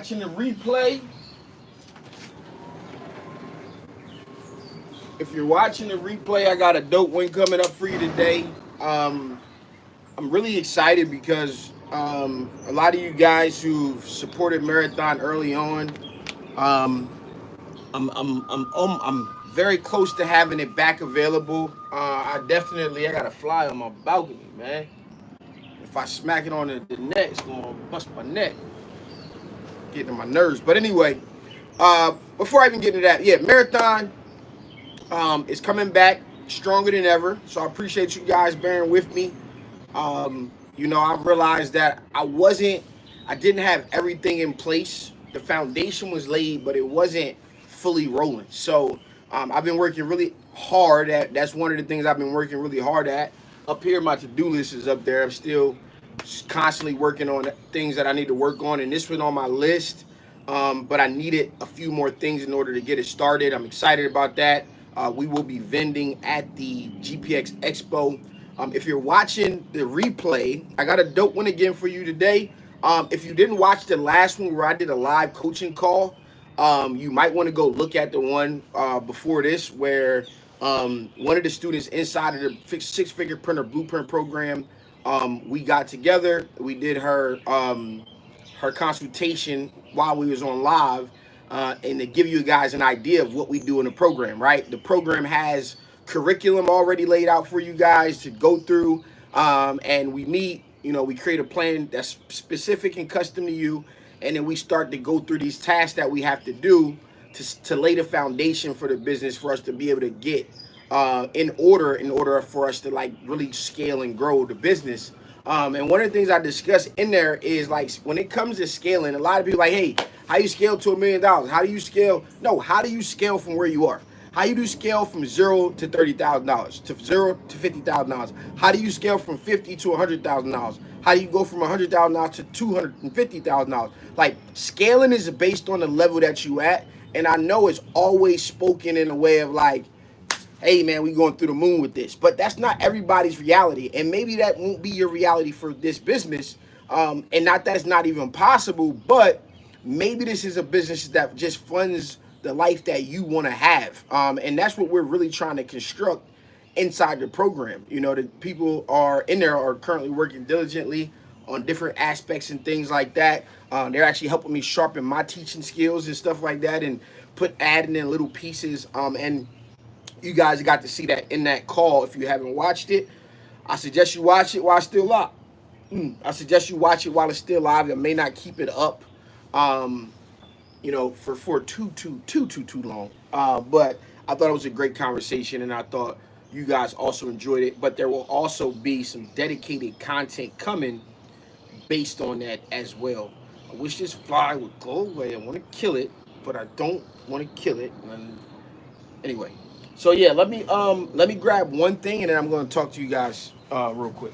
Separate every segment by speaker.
Speaker 1: watching the replay, I got a dope win coming up for you today. I'm really excited because a lot of you guys who've supported Marathon early on, um, I'm very close to having it back available. I got a fly on my balcony, man. If I smack it on the net, it's gonna bust my neck, getting on my nerves. But anyway, before I even get into that, yeah, Marathon is coming back stronger than ever. So I appreciate you guys bearing with me. I realized that I didn't have everything in place. The foundation was laid, but it wasn't fully rolling. So I've been working really hard at. That's one of the things I've been working really hard at. Up here, my to-do list is up there. I'm still constantly working on things that I need to work on, and this was on my list. But I needed a few more things in order to get it started. I'm excited about that. We will be vending at the GPX Expo. If you're watching the replay, I got a dope one again for you today. If you didn't watch the last one where I did a live coaching call, you might want to go look at the one before this where one of the students inside of the six-figure printer blueprint program, we got together. We did her consultation while we was on live, and to give you guys an idea of what we do in the program, right? The program has curriculum already laid out for you guys to go through, and we meet, we create a plan that's specific and custom to you, and then we start to go through these tasks that we have to do to lay the foundation for the business for us to be able to get in order for us to like really scale and grow the business. And one of the things I discuss in there is like when it comes to scaling, a lot of people are like, hey, how you scale to $1 million? How do you scale? No, how do you scale from where you are? How you do scale from $0 to $30,000 to $0 to $50,000? How do you scale from $50,000 to $100,000? How do you go from $100,000 to $250,000? Like scaling is based on the level that you at, and I know it's always spoken in a way of like, hey man, we going through the moon with this. But that's not everybody's reality. And maybe that won't be your reality for this business. And not that it's not even possible, but maybe this is a business that just funds the life that you want to have. And that's what we're really trying to construct inside the program. The people are in there are currently working diligently on different aspects and things like that. They're actually helping me sharpen my teaching skills and stuff like that and adding in little pieces. And you guys got to see that in that call. If you haven't watched it, I suggest you watch it while it's still live. I suggest you watch it while it's still live. It may not keep it up, for too long. But I thought it was a great conversation, and I thought you guys also enjoyed it. But there will also be some dedicated content coming based on that as well. I wish this fly would go away. I want to kill it, but I don't want to kill it. And anyway. So yeah, let me grab one thing and then I'm going to talk to you guys real quick.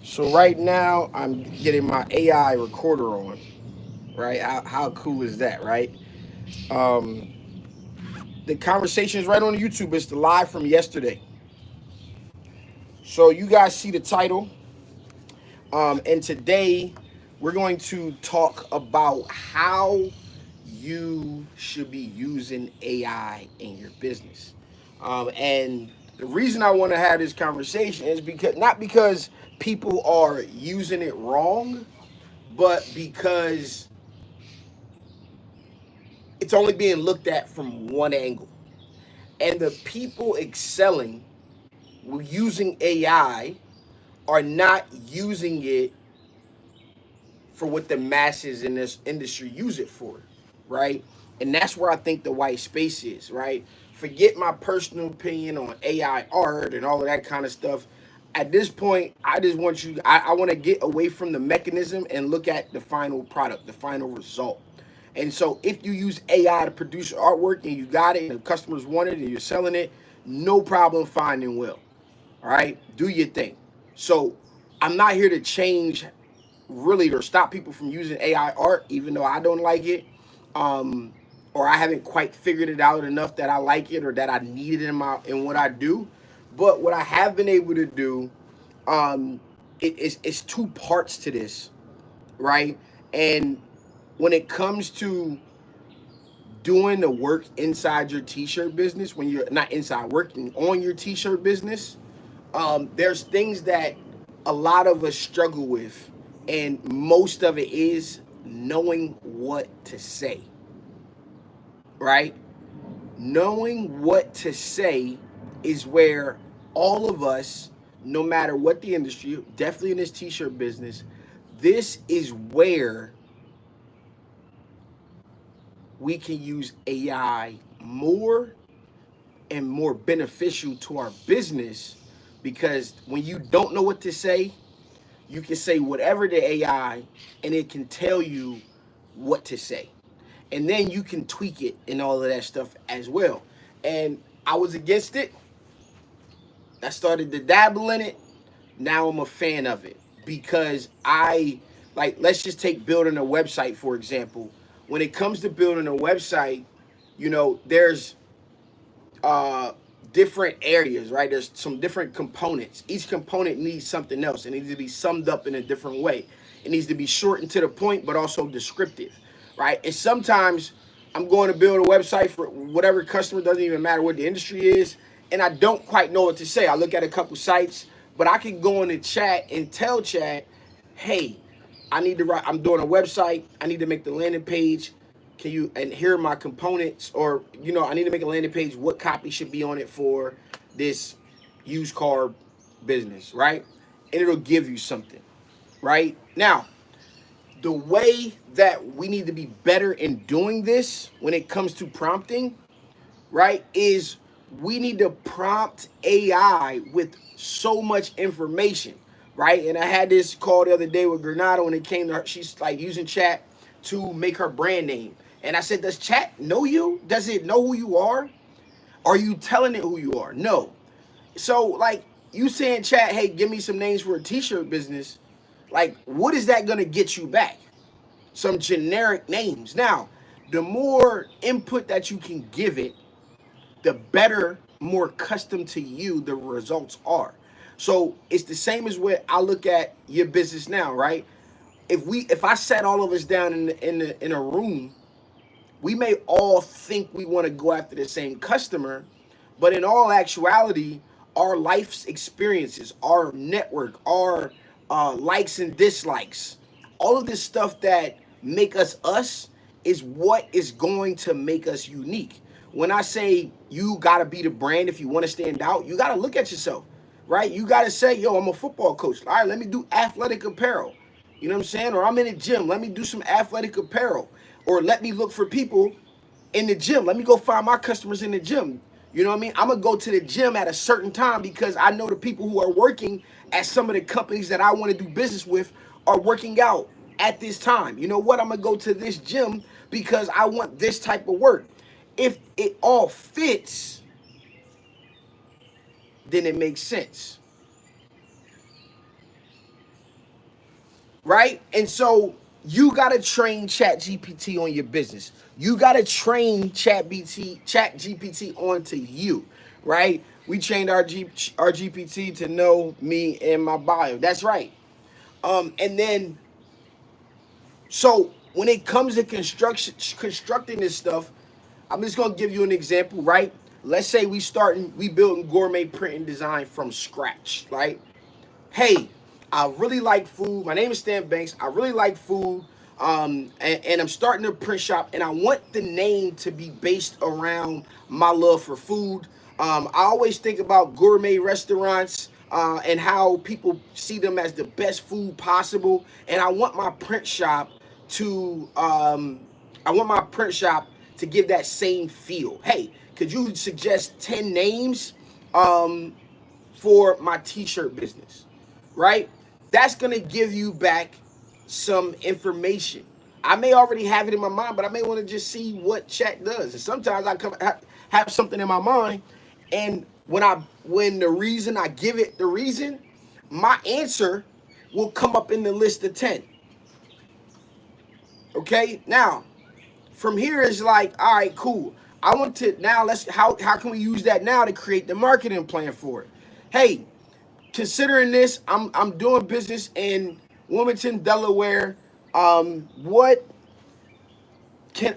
Speaker 1: So right now I'm getting my AI recorder on. Right? How cool is that, right? Um, the conversation is right on YouTube. It's the live from yesterday. So you guys see the title. And today we're going to talk about how you should be using AI in your business. And the reason I want to have this conversation is not because people are using it wrong, but because it's only being looked at from one angle. And the people excelling using AI are not using it for what the masses in this industry use it for, right? And that's where I think the white space is, right? Forget my personal opinion on AI art and all of that kind of stuff. At this point, I just want I want to get away from the mechanism and look at the final product, the final result. And so if you use AI to produce artwork and you got it and the customers want it and you're selling it, no problem, fine and well. All right, do your thing. So I'm not here to change really or stop people from using AI art, even though I don't like it. or I haven't quite figured it out enough that I like it or that I need it in what I do. But what I have been able to do, um, it's two parts to this, right? And when it comes to doing the work inside your t-shirt business, when you're not inside working on your t-shirt business, there's things that a lot of us struggle with, and most of it is knowing what to say, right? Knowing what to say is where all of us, no matter what the industry, definitely in this t-shirt business, this is where we can use AI more and more beneficial to our business, because when you don't know what to say, you can say whatever to AI and it can tell you what to say. And then you can tweak it and all of that stuff as well. And I was against it. I started to dabble in it. Now I'm a fan of it because let's just take building a website, for example. When it comes to building a website, there's uh different areas, right? There's some different components. Each component needs something else. It needs to be summed up in a different way. It needs to be short and to the point, but also descriptive, right? And sometimes I'm going to build a website for whatever customer, doesn't even matter what the industry is, and I don't quite know what to say. I look at a couple sites, but I can go in the chat and tell chat, hey, I'm doing a website. I need to make the landing page. Can you, and here are my components, or, I need to make a landing page. What copy should be on it for this used car business, right? And it'll give you something, right? Now, the way that we need to be better in doing this when it comes to prompting, right, is we need to prompt AI with so much information, right? And I had this call the other day with Granado, and it came to her. She's like using chat to make her brand name. And I said, does chat know you? Does it know who you are? Are you telling it who you are? No. So, like, you saying, chat, hey, give me some names for a t-shirt business. Like, what is that going to get you back? Some generic names. Now, the more input that you can give it, the better, more custom to you the results are. So it's the same as what I look at your business now, right? If I sat all of us down in a room, we may all think we want to go after the same customer, but in all actuality, our life's experiences, our network, our likes and dislikes, all of this stuff that make us us is what is going to make us unique. When I say you got to be the brand if you want to stand out, you got to look at yourself, right? You got to say, yo, I'm a football coach. All right, let me do athletic apparel. You know what I'm saying? Or I'm in the gym. Let me do some athletic apparel. Or let me look for people in the gym. Let me go find my customers in the gym. You know what I mean? I'm going to go to the gym at a certain time because I know the people who are working at some of the companies that I want to do business with are working out at this time. You know what? I'm going to go to this gym because I want this type of work. If it all fits, then it makes sense. Right? And so you got to train ChatGPT on your business. You got to train ChatGPT onto you, right? We trained our GPT to know me and my bio. That's right. And then, so when it comes to constructing this stuff, I'm just gonna give you an example, right? Let's say we building gourmet print and design from scratch, right? Hey, I really like food. My name is Stan Banks. I really like food. And I'm starting a print shop, and I want the name to be based around my love for food. I always think about gourmet restaurants and how people see them as the best food possible. And I want my print shop to give that same feel. Hey, could you suggest 10 names for my t-shirt business? Right? That's going to give you back some information. I may already have it in my mind, but I may want to just see what chat does. And sometimes I have something in my mind, and when the reason I give it the reason, my answer will come up in the list of 10. Okay? Now, from here is like, all right, cool. I want to now how can we use that now to create the marketing plan for it? Hey, considering this, I'm doing business in Wilmington, Delaware. What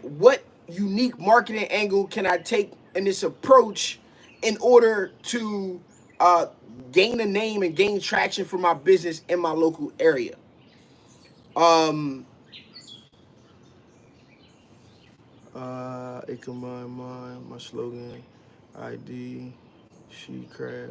Speaker 1: what unique marketing angle can I take in this approach in order to uh, gain a name and gain traction for my business in my local area? Um, it combined my slogan, ID, she crash,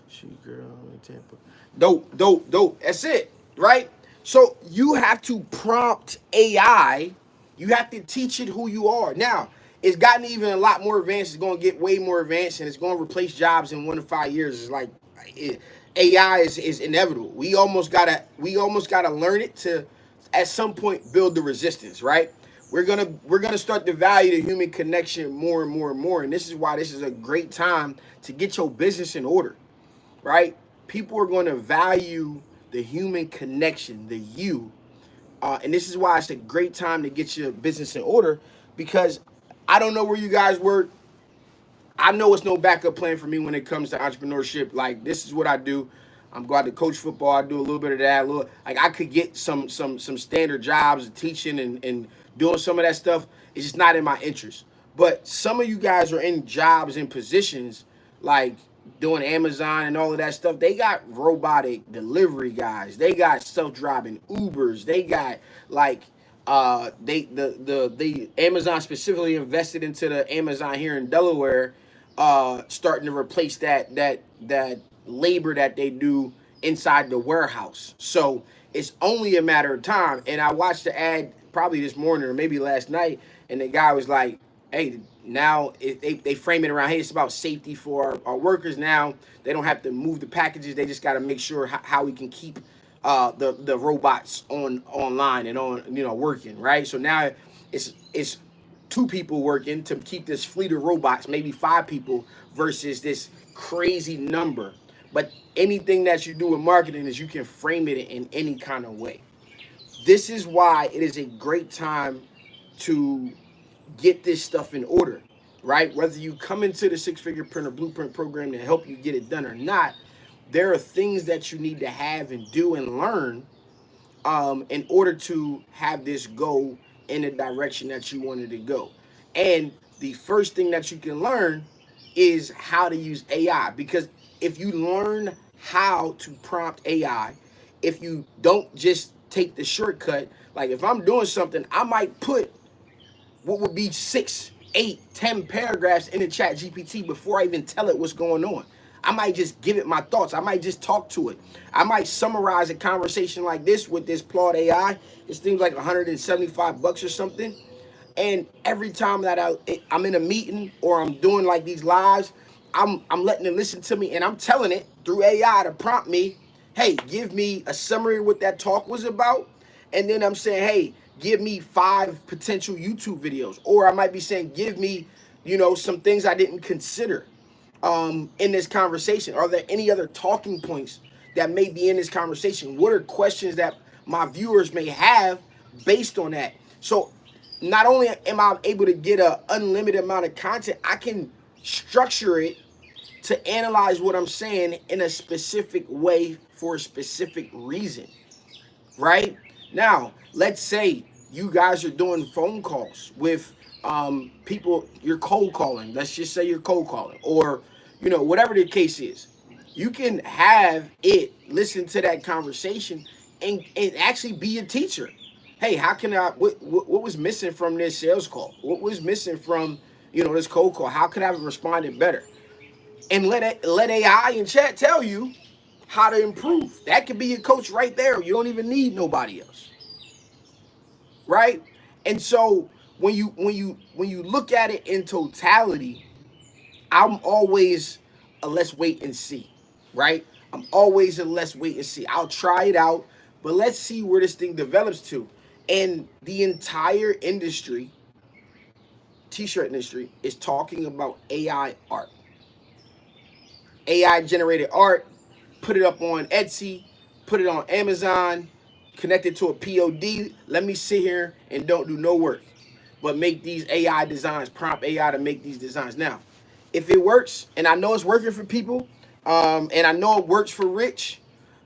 Speaker 1: she girl in Tampa. Dope, dope, dope. That's it, right? So you have to prompt AI. You have to teach it who you are. Now, it's gotten even a lot more advanced. It's going to get way more advanced, and it's going to replace jobs in 1 to 5 years. It's like AI is inevitable. We almost gotta learn it to, at some point, build the resistance. Right? We're gonna start to value the human connection more and more and more. And this is why this is a great time to get your business in order, right? People are going to value the human connection, the you. And this is why it's a great time to get your business in order, because I don't know where you guys were. I know it's no backup plan for me when it comes to entrepreneurship. Like, this is what I do. I'm glad to coach football. I do a little bit of that. Like, I could get some standard jobs, teaching and doing some of that stuff. It's just not in my interest. But some of you guys are in jobs and positions like doing Amazon and all of that stuff. They got robotic delivery guys. They got self-driving Ubers. They got like the Amazon specifically invested into the Amazon here in Delaware, starting to replace that labor that they do inside the warehouse. So it's only a matter of time. And I watched the ad probably this morning or maybe last night, and the guy was like, hey, now they frame it around, hey, it's about safety for our workers. Now they don't have to move the packages. They just got to make sure how we can keep the robots online and on, working, right? So now it's two people working to keep this fleet of robots, maybe five people versus this crazy number. But anything that you do in marketing is you can frame it in any kind of way. This is why it is a great time to get this stuff in order, right? Whether you come into the Six Figure Printer Blueprint program to help you get it done or not, there are things that you need to have and do and learn in order to have this go in the direction that you wanted to go. And the first thing that you can learn is how to use AI, because if you learn how to prompt AI, if you don't just take the shortcut, like if I'm doing something, I might put what would be 6, 8, 10 paragraphs in the chat GPT before I even tell it what's going on. I might just give it my thoughts. I might just talk to it. I might summarize a conversation like this with this Claude AI. This thing's like $175 or something. And every time that I'm in a meeting or I'm doing like these lives, I'm letting it listen to me, and I'm telling it through AI to prompt me, hey, give me a summary of what that talk was about. And then I'm saying, hey, give me 5 potential YouTube videos. Or I might be saying, give me, some things I didn't consider in this conversation. Are there any other talking points that may be in this conversation? What are questions that my viewers may have based on that? So not only am I able to get an unlimited amount of content, I can structure it to analyze what I'm saying in a specific way for a specific reason, right? Now, let's say you guys are doing phone calls with people, you're cold calling. Let's just say you're cold calling, or whatever the case is. You can have it listen to that conversation and actually be a teacher. Hey, how can I? What was missing from this sales call? What was missing from this cold call? How could I have responded better? And let AI and chat tell you how to improve. That could be your coach right there. You don't even need nobody else, right? And so when you look at it in totality, I'm always a let's wait and see, right? I'm always a let's wait and see. I'll try it out, but let's see where this thing develops to. And the entire industry, t-shirt industry, is talking about AI art. AI generated art, put it up on Etsy, put it on Amazon, connected to a POD. Let me sit here and don't do no work, but make these AI designs, prompt AI to make these designs. Now, if it works, and I know it's working for people, and I know it works for Rich,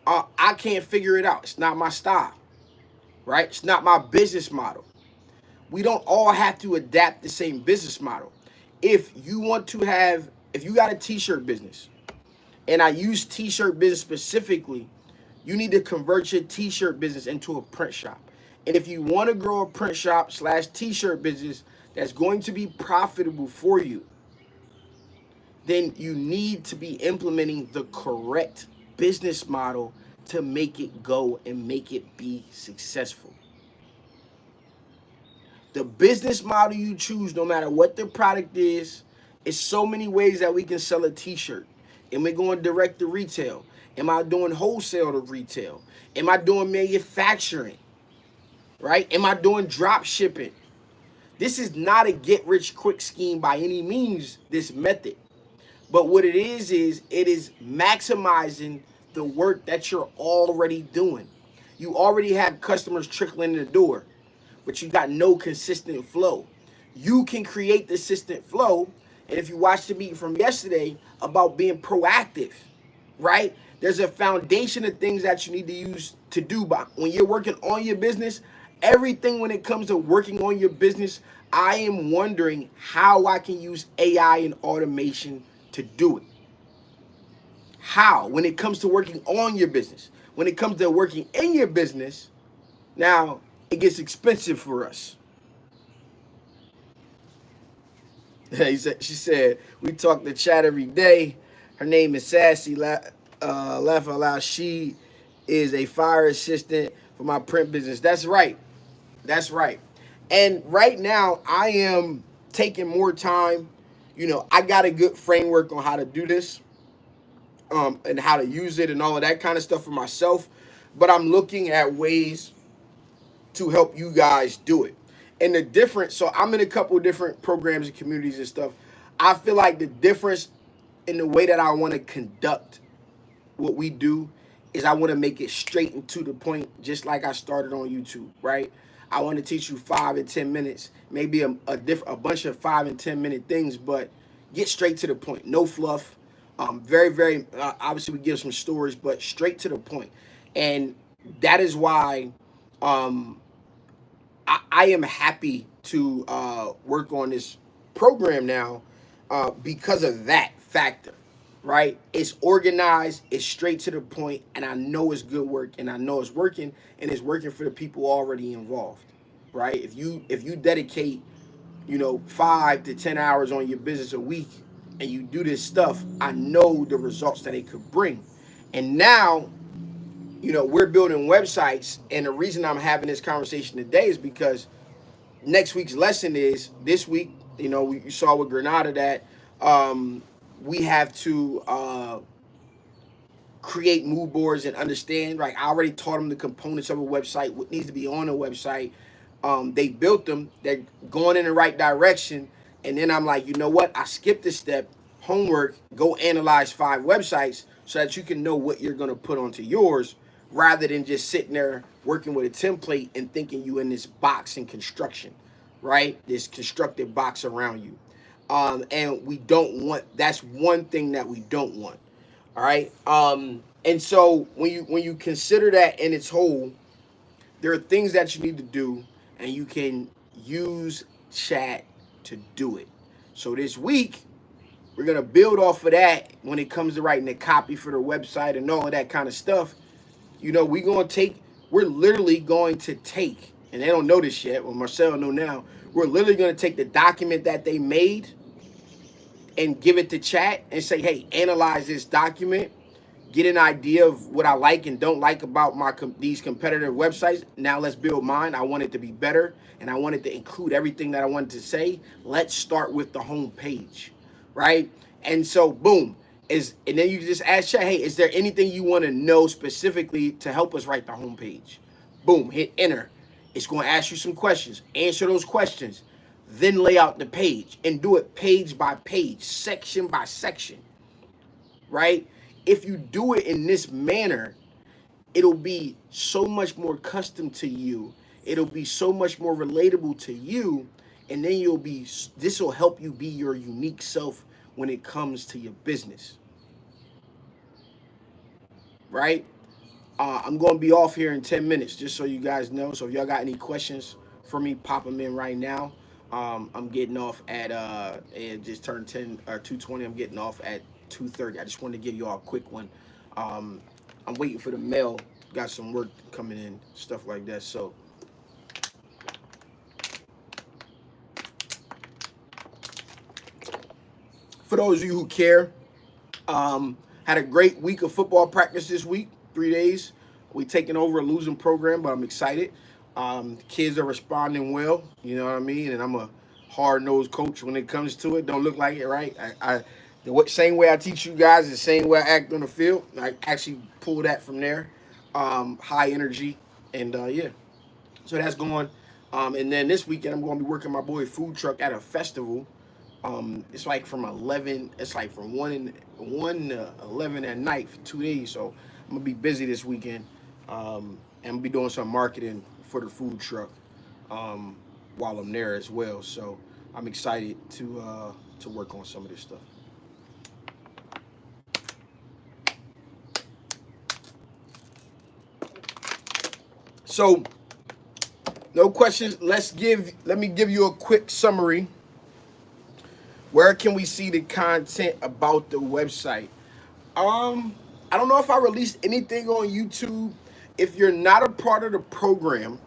Speaker 1: I can't figure it out. It's not my style, right? It's not my business model. We don't all have to adapt the same business model. If you want to have, if you got a t-shirt business, and I use t-shirt business specifically, you need to convert your t-shirt business into a print shop. And if you want to grow a print shop slash t-shirt business that's going to be profitable for you, then you need to be implementing the correct business model to make it go and make it be successful. The business model you choose, no matter what the product is so many ways that we can sell a t-shirt. Am I going direct to retail? Am I doing wholesale to retail? Am I doing manufacturing? Right? Am I doing drop shipping? This is not a get rich quick scheme by any means, this method. But what it is it is maximizing the work that you're already doing. You already have customers trickling in the door, but you got no consistent flow. You can create the consistent flow. And if you watched the meeting from yesterday about being proactive, right? There's a foundation of things that you need to use to do. But when you're working on your business, everything when it comes to working on your business, I am wondering how I can use AI and automation to do it. How? When it comes to working on your business. When it comes to working in your business, now it gets expensive for us. She said, we talk to chat every day. Her name is Sassy. Laugh out loud. She is a fire assistant for my print business. That's right. That's right. And right now, I am taking more time. You know, I got a good framework on how to do this, and how to use it and all of that kind of stuff for myself. But I'm looking at ways to help you guys do it. And the difference, so I'm in a couple of different programs and communities and stuff. I feel like the difference in the way that I want to conduct what we do is I want to make it straight and to the point, just like I started on YouTube, right? I want to teach you 5 and 10 minutes, maybe a bunch of 5 and 10 minute things, but get straight to the point. No fluff. Very, obviously we give some stories, but straight to the point. And that is why I am happy to work on this program now because of that factor, right? It's organized, it's straight to the point, and I know it's good work, and I know it's working, and it's working for the people already involved, right? If you dedicate, 5 to 10 hours on your business a week, and you do this stuff, I know the results that it could bring. And now, we're building websites, and the reason I'm having this conversation today is because next week's lesson is this week. You saw with Granada that we have to create mood boards and understand. Like I already taught them the components of a website, what needs to be on a website. They built them. They're going in the right direction. And then I'm like, you know what? I skipped this step. Homework. Go analyze 5 websites so that you can know what you're going to put onto yours, rather than just sitting there working with a template and thinking you in this box in construction, right? This constructed box around you. And we don't want, that's one thing that we don't want. All right. And so when you consider that in its whole, there are things that you need to do, and you can use chat to do it. So this week, we're going to build off of that when it comes to writing a copy for the website and all of that kind of stuff. We're literally going to take, and they don't know this yet, well, Marcel know now, we're literally going to take the document that they made and give it to chat and say, hey, analyze this document, get an idea of what I like and don't like about these competitive websites. Now let's build mine. I want it to be better, and I want it to include everything that I wanted to say. Let's start with the home page, right? And so, boom. And then you just ask chat, hey, is there anything you want to know specifically to help us write the homepage? Boom, hit enter. It's going to ask you some questions. Answer those questions. Then lay out the page and do it page by page, section by section, right? If you do it in this manner, it'll be so much more custom to you. It'll be so much more relatable to you. And then this will help you be your unique self when it comes to your business. Right? I'm going to be off here in 10 minutes, just so you guys know. So if y'all got any questions for me, pop them in right now. I'm getting off at, it just turned 10 or 2:20. I'm getting off at 2:30. I just wanted to give you all a quick one. I'm waiting for the mail. Got some work coming in, stuff like that. So for those of you who care, had a great week of football practice this week, 3 days. We taking over a losing program, but I'm excited. Kids are responding well, you know what I mean? And I'm a hard-nosed coach when it comes to it. Don't look like it, right? The same way I teach you guys, the same way I act on the field. I actually pull that from there. High energy, and yeah. So that's going. And then this weekend, I'm going to be working my boy food truck at a festival. It's like from 11. It's like from 1 to 11 at night for 2 days. So I'm gonna be busy this weekend, and I'm gonna be doing some marketing for the food truck while I'm there as well. So I'm excited to work on some of this stuff. So no questions. Let me give you a quick summary. Where can we see the content about the website? I don't know if I released anything on YouTube. If you're not a part of the program,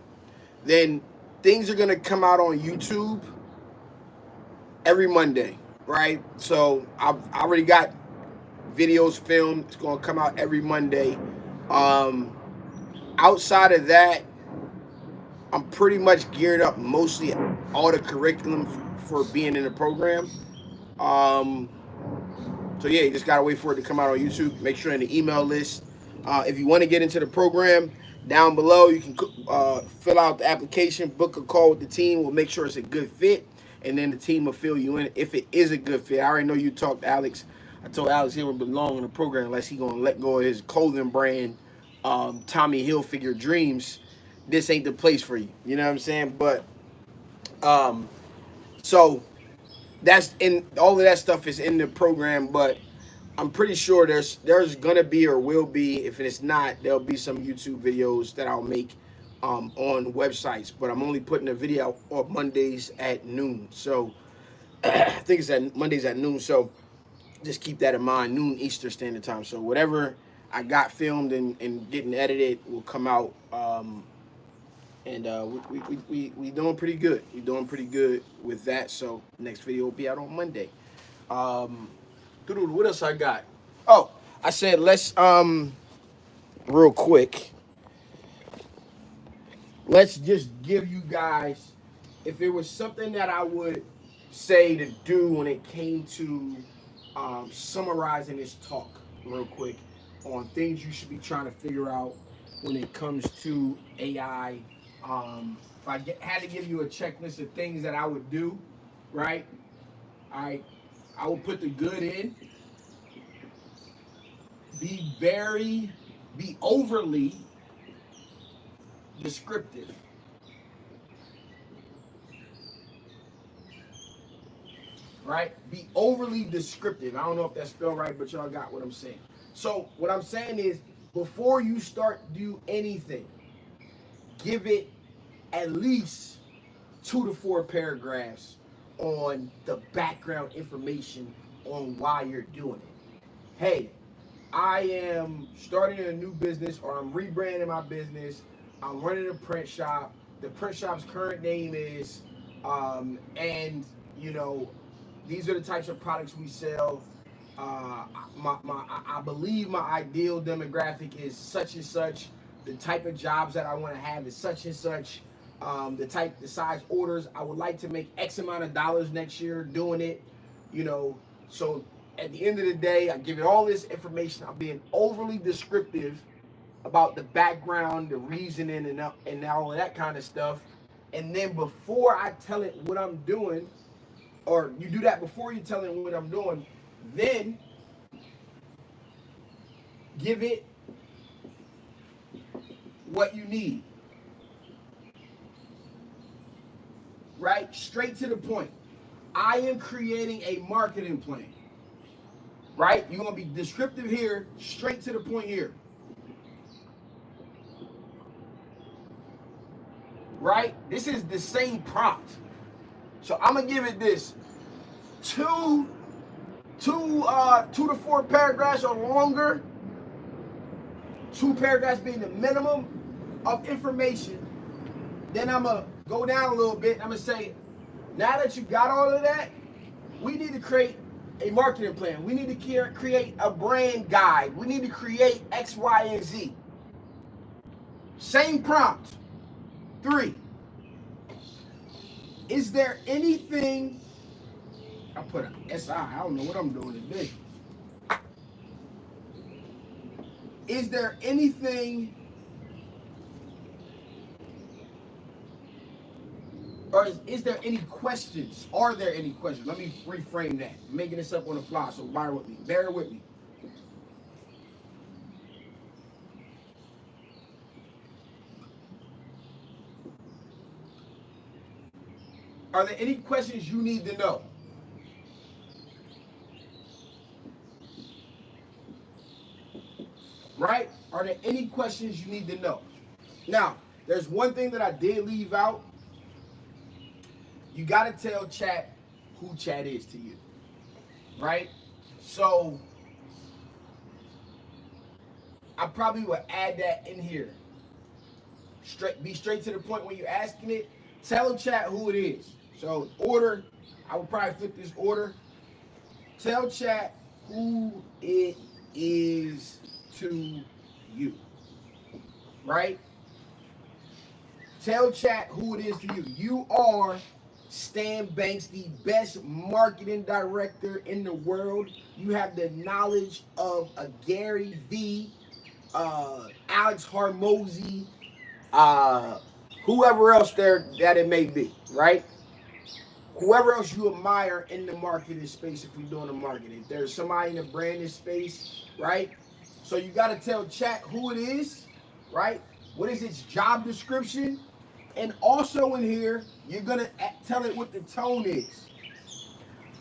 Speaker 1: then things are gonna come out on YouTube every Monday, right? So I already got videos filmed. It's gonna come out every Monday. Outside of that, I'm pretty much geared up mostly all the curriculum for being in the program. So yeah, you just gotta wait for it to come out on YouTube. Make sure in the email list. If you want to get into the program, down below you can fill out the application, book a call with the team. We'll make sure it's a good fit, and then the team will fill you in if it is a good fit. I already know you talked to Alex. I told Alex he would belong in the program unless he gonna let go of his clothing brand, Tommy Hilfiger Dreams. This ain't the place for you. You know what I'm saying? But so that's in all of that stuff is in the program, but I'm pretty sure there's gonna be or will be. If it's not, there'll be some YouTube videos that I'll make on websites. But I'm only putting a video on Mondays at noon. So I think it's at Mondays at noon. So just keep that in mind, noon Eastern Standard Time. So whatever I got filmed and getting edited will come out. And we doing pretty good. We doing pretty good with that. So next video will be out on Monday. What else I got? Oh, I said let's real quick. Let's just give you guys, if it was something that I would say to do when it came to summarizing this talk real quick on things you should be trying to figure out when it comes to AI. If I had to give you a checklist of things that I would do, right? I would put the good in. Be overly descriptive. Right? Be overly descriptive. I don't know if that's spelled right, but y'all got what I'm saying. So what I'm saying is, before you start do anything, give it at least 2 to 4 paragraphs on the background information on why you're doing it. Hey, I am starting a new business, or I'm rebranding my business. I'm running a print shop. The print shop's current name is, and you know, these are the types of products we sell. I believe my ideal demographic is such and such. The type of jobs that I want to have is such and such. The size orders. I would like to make X amount of dollars next year doing it. You know, so at the end of the day, I give it all this information. I'm being overly descriptive about the background, the reasoning, and all of that kind of stuff. And then before I tell it what I'm doing, or you do that before you tell it what I'm doing, then give it what you need. Right? Straight to the point. I am creating a marketing plan. Right? You're going to be descriptive here, straight to the point here. Right? This is the same prompt. So I'm going to give it this two to 4 paragraphs or longer. 2 paragraphs being the minimum of information. Then I'm going to go down a little bit. I'm going to say, now that you got all of that, we need to create a marketing plan. We need to create a brand guide. We need to create X, Y, and Z. Same prompt. 3. Is there anything, I put an SI, I don't know what I'm doing today. Is there anything, or is there any questions? Are there any questions? Let me reframe that. I'm making this up on the fly, so bear with me. Bear with me. Are there any questions you need to know? Right? Are there any questions you need to know? Now, there's one thing that I did leave out. You got to tell chat who chat is to you. Right? So, I probably would add that in here. Be straight to the point when you're asking it. Tell chat who it is. So, order, I would probably flip this order. Tell chat who it is to you. Right? Tell chat who it is to you. You are Stan Banks, the best marketing director in the world. You have the knowledge of a Gary V, Alex Hormozi, whoever else there that it may be, right? Whoever else you admire in the marketing space, if we're doing the marketing. There's somebody in the branding space, right? So you got to tell chat who it is, right? What is its job description? And also in here, you're going to tell it what the tone is.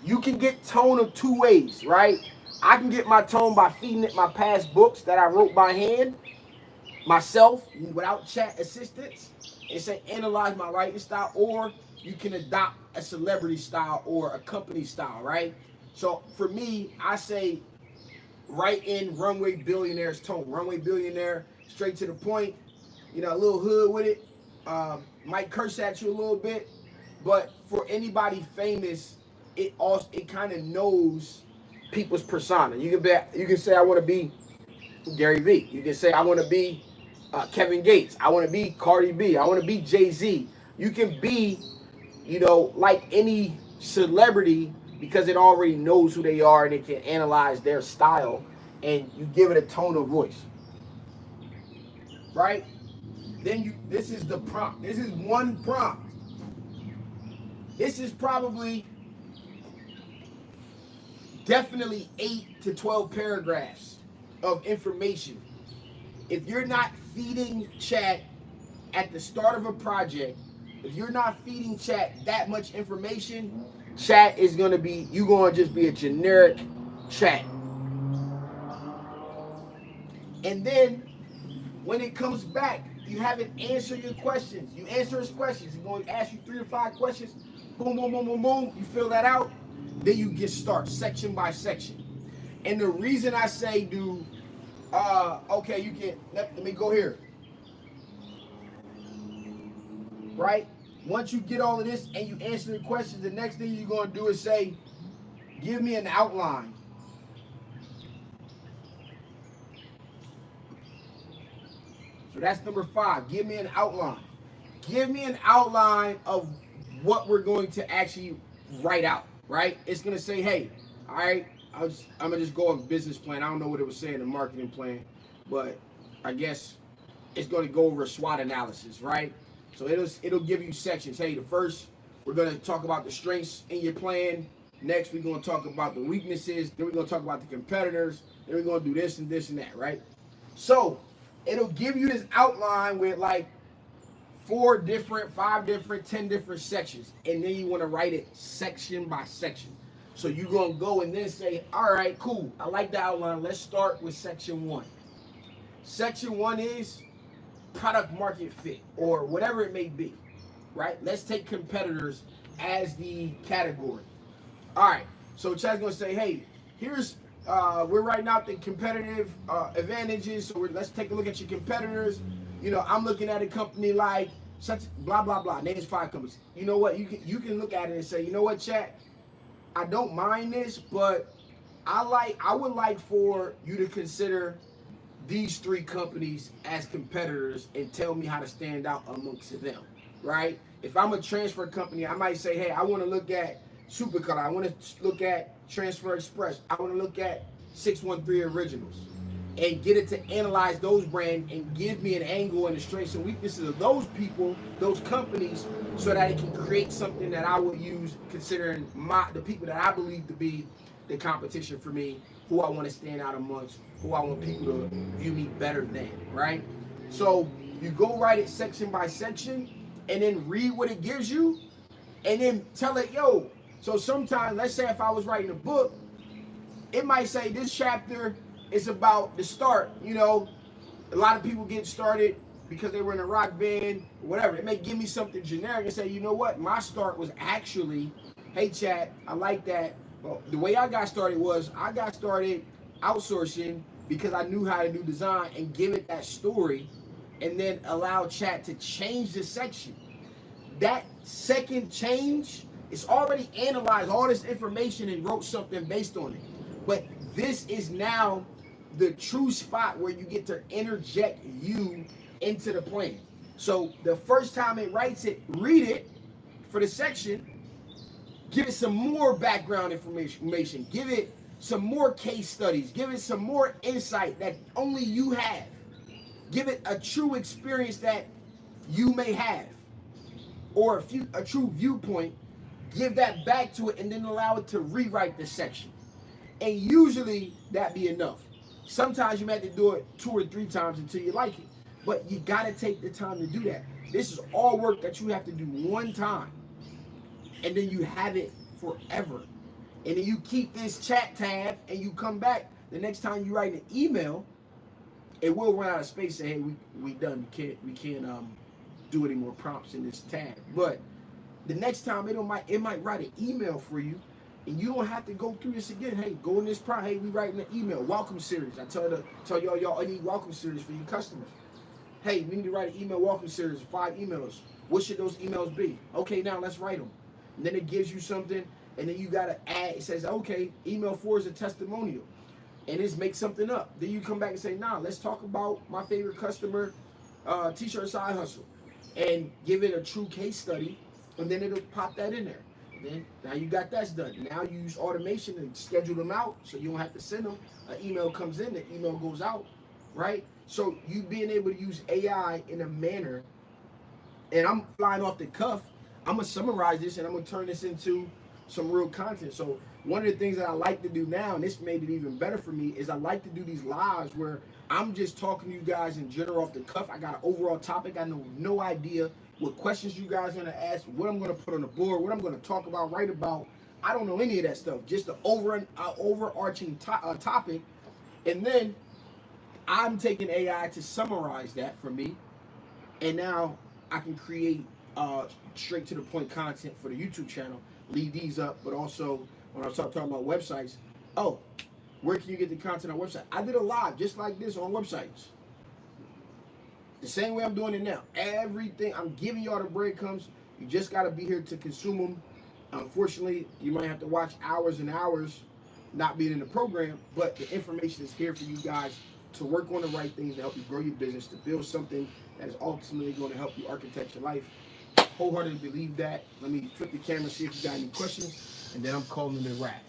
Speaker 1: You can get tone of 2 ways, right? I can get my tone by feeding it my past books that I wrote by hand, myself, without chat assistance, and say, analyze my writing style, or you can adopt a celebrity style or a company style, right? So for me, I say, write in Runway Billionaire's tone. Runway Billionaire, straight to the point, you know, a little hood with it. Might curse at you a little bit, but for anybody famous, it kind of knows people's persona. You can say I want to be Gary Vee. You can say I want to be Kevin Gates. I want to be Cardi B. I want to be Jay-Z. You can be, you know, like any celebrity because it already knows who they are and it can analyze their style, and you give it a tone of voice, right? Then this is the prompt. This is one prompt. This is probably definitely 8 to 12 paragraphs of information. If you're not feeding chat at the start of a project, if you're not feeding chat that much information, chat is going to be, you're going to just be a generic chat. And then when it comes back, you haven't answered your questions. You answer his questions. He's going to ask you 3 to 5 questions. Boom, boom, boom, boom, boom. You fill that out. Then you get start section by section. And the reason I say do, okay, you can, let me go here. Right? Once you get all of this and you answer the questions, the next thing you're going to do is say, give me an outline. So that's number 5. Give me an outline. Give me an outline of what we're going to actually write out, right? It's going to say, hey, all right, I'm going to just go on business plan. I don't know what it was saying, the marketing plan, but I guess it's going to go over a SWOT analysis, right? So it'll give you sections. Hey, the first, we're going to talk about the strengths in your plan. Next, we're going to talk about the weaknesses. Then we're going to talk about the competitors. Then we're going to do this and this and that, right? So it'll give you this outline with like 4 different, 5 different, 10 different sections. And then you want to write it section by section. So you're going to go and then say, all right, cool. I like the outline. Let's start with section 1. Section 1 is product market fit or whatever it may be, right? Let's take competitors as the category. All right. So Chad's going to say, hey, here's, we're writing out the competitive advantages. So let's take a look at your competitors. You know, I'm looking at a company like such blah blah blah. Names 5 companies. You know what? You can look at it and say, you know what, chat? I don't mind this, but I would like for you to consider these 3 companies as competitors and tell me how to stand out amongst them. Right? If I'm a transfer company, I might say, hey, I want to look at Supercolor. I want to look at Transfer Express. I want to look at 613 Originals. And get it to analyze those brands and give me an angle and the strengths and weaknesses of those people, those companies, so that it can create something that I would use considering the people that I believe to be the competition for me, who I want to stand out amongst, who I want people to view me better than, right? So you go write it section by section and then read what it gives you and then tell it, yo, so sometimes, let's say if I was writing a book, it might say this chapter is about the start. You know, a lot of people get started because they were in a rock band, or whatever. It may give me something generic and say, you know what, my start was actually, hey, chat, I like that. Well, the way I got started was I got started outsourcing because I knew how to do design and give it that story and then allow chat to change the section. That second change is already analyzed all this information and wrote something based on it. But this is now the true spot where you get to interject you into the plan. So the first time it writes it, read it for the section, give it some more background information, give it some more case studies, give it some more insight that only you have, give it a true experience that you may have, or a true viewpoint, give that back to it and then allow it to rewrite the section. And usually that be enough. Sometimes you might have to do it 2 or 3 times until you like it. But you got to take the time to do that. This is all work that you have to do one time. And then you have it forever. And then you keep this chat tab and you come back. The next time you write an email, it will run out of space. Say, hey, we done. We can't do any more prompts in this tab. But the next time it might write an email for you. And you don't have to go through this again. Hey, go in this prompt. Hey, we writing an email. Welcome series. I tell y'all I need welcome series for your customers. Hey, we need to write an email welcome series, 5 emails. What should those emails be? Okay, now let's write them. And then it gives you something, and then you got to add. It says, okay, email 4 is a testimonial. And it's make something up. Then you come back and say, nah, let's talk about my favorite customer, t-shirt side hustle. And give it a true case study, and then it'll pop that in there. Then now you got that done. Now you use automation and schedule them out so you don't have to send them. An email comes in, the email goes out, right? So you being able to use AI in a manner, and I'm flying off the cuff, I'm going to summarize this and I'm going to turn this into some real content. So one of the things that I like to do now, and this made it even better for me, is I like to do these lives where I'm just talking to you guys in general off the cuff. I got an overall topic. I know no idea what questions you guys are going to ask, what I'm going to put on the board, what I'm going to talk about, write about. I don't know any of that stuff. Just the overarching topic. And then I'm taking AI to summarize that for me. And now I can create straight to the point content for the YouTube channel. Leave these up, but also when I start talking about websites, oh, where can you get the content on website? I did a live just like this on websites. The same way I'm doing it now. Everything, I'm giving y'all the breadcrumbs. You just got to be here to consume them. Unfortunately, you might have to watch hours and hours not being in the program, but the information is here for you guys to work on the right things to help you grow your business, to build something that is ultimately going to help you architect your life. Wholeheartedly believe that. Let me flip the camera, see if you got any questions, and then I'm calling it a wrap.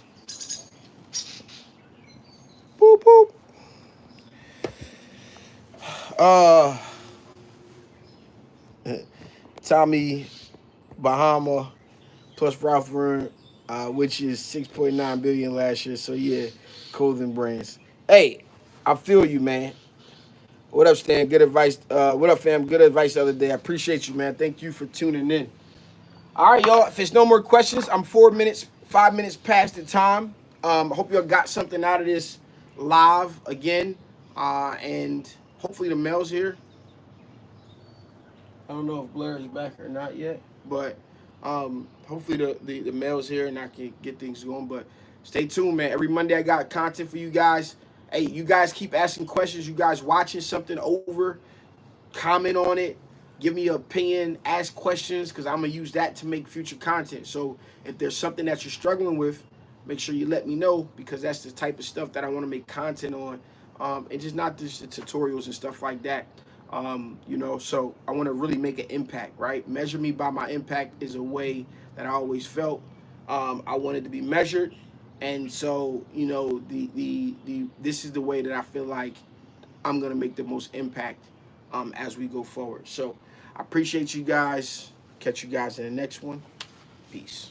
Speaker 1: Boop, boop. Tommy Bahama plus Ralph Lauren, which is 6.9 billion last year. So yeah, clothing brands. Hey, I feel you, man. What up, Stan? Good advice. What up, fam? Good advice the other day. I appreciate you, man. Thank you for tuning in. All right, y'all. If there's no more questions, I'm 5 minutes past the time. I hope y'all got something out of this live again. And hopefully the mail's here. I don't know if Blair is back or not yet, but hopefully the mail's here and I can get things going. But stay tuned, man. Every Monday I got content for you guys. Hey, you guys keep asking questions. You guys watching something over, comment on it, give me your opinion, ask questions, because I'm going to use that to make future content. So if there's something that you're struggling with, make sure you let me know, because that's the type of stuff that I want to make content on. And just not just the tutorials and stuff like that. You know, so I want to really make an impact, right? Measure me by my impact is a way that I always felt. I wanted to be measured. And so, you know, this is the way that I feel like I'm going to make the most impact as we go forward. So I appreciate you guys. Catch you guys in the next one. Peace.